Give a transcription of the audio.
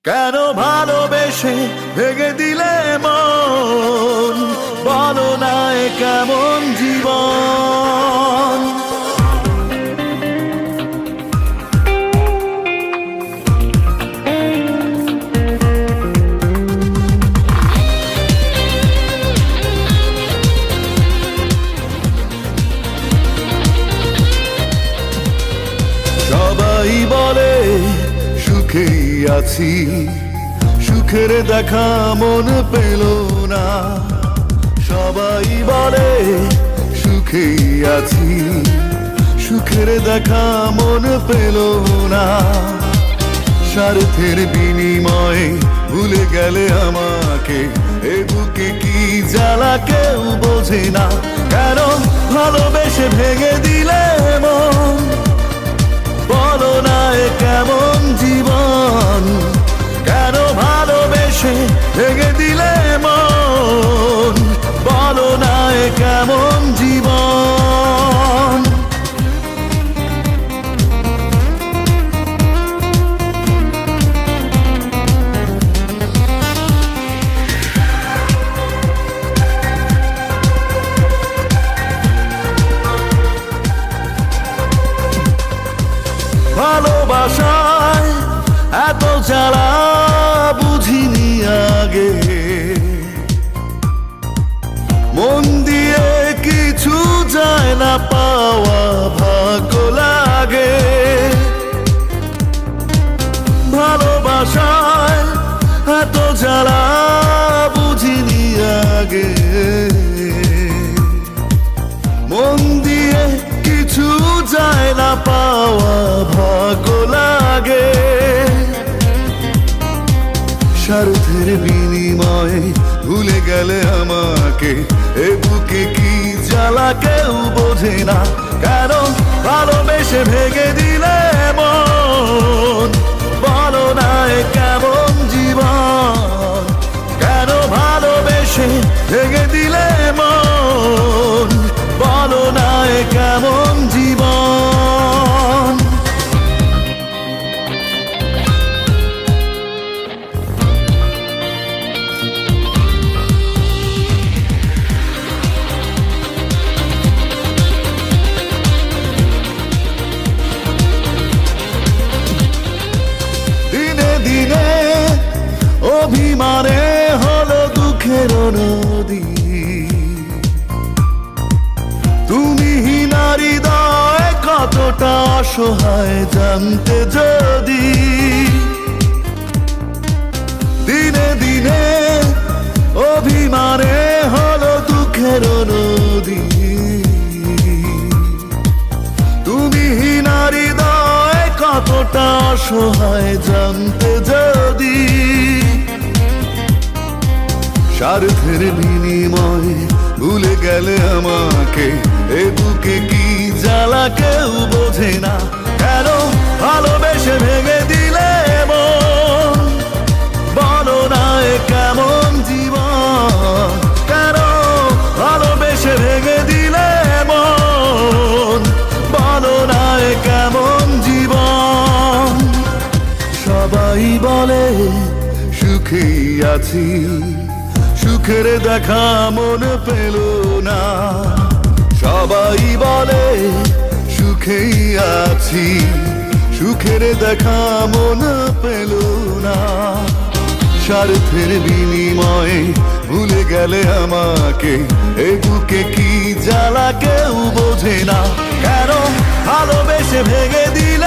কেন ভালোবেসে ভেঙে দিলে মন, বলো না এ কেমন জীবন। সবাই বলে সুখেই আছি, সুখের দেখা মন পেল না। সবাই বলে সুখেই আছি, সুখের দেখা মন পেল না। স্বার্থের বিনিময়ে ভুলে গেলে আমাকে, এ বুকে কি জ্বালা কেউ বোঝে না। কেন ভালোবেসে ভেঙে দিলে মন, বলো না এ কেমন জীবন। কেন ভালোবেসে ভেঙে দিলে মন, বলো না এ কেমন জীবন। ভালোবাসায় এত জ্বালা বুঝিনি আগে, মন দিয়ে কিছু যায় না পাওয়া ভাগ্য লাগে। ভালোবাসায় এত জ্বালা বুঝিনি আগে, মন দিয়ে কিছু যায় না পাওয়া ভাগ্য লাগে। স্বার্থের বিনিময়ে ভুলে গেলে আমাকে, এ বুকে কি জ্বালা কেউ বোঝে না। কেন ভালোবেসে ভেঙে দিলে মন, বলো না এ কেমন জীবন। কেন ভালোবেসে ভেঙে দিলে মন, বলো না এ কেমন জীবন। দিনে দিনে অভিমানে হলো দুঃখের নদী, তুমি নারী হৃদয় কতটা অসহায় জানতে যদি। দিনে দিনে অভিমানে হলো দুঃখের নদী, তুমি নারী হৃদয় কতটা অসহায় জানতে যদি। স্বার্থের বিনিময়ে ভুলে গেলে আমাকে, এ বুকে কি জ্বালা কেউ বোঝে না। কেন ভালোবেসে ভেঙে দিলে মন, বলো না এ কেমন জীবন। কেন ভালোবেসে ভেঙে দিলে মন, বলো না এ কেমন জীবন। সবাই বলে সুখেই আছি, সুখের দেখা মন পেল না। সবাই বলে সুখেই আছি, সুখের দেখা মন পেল না। স্বার্থের বিনিময়ে ভুলে গেলে আমাকে, এ বুকে কি জ্বালা কেউ বোঝে না। কেন ভালোবেসে ভেঙে দিলে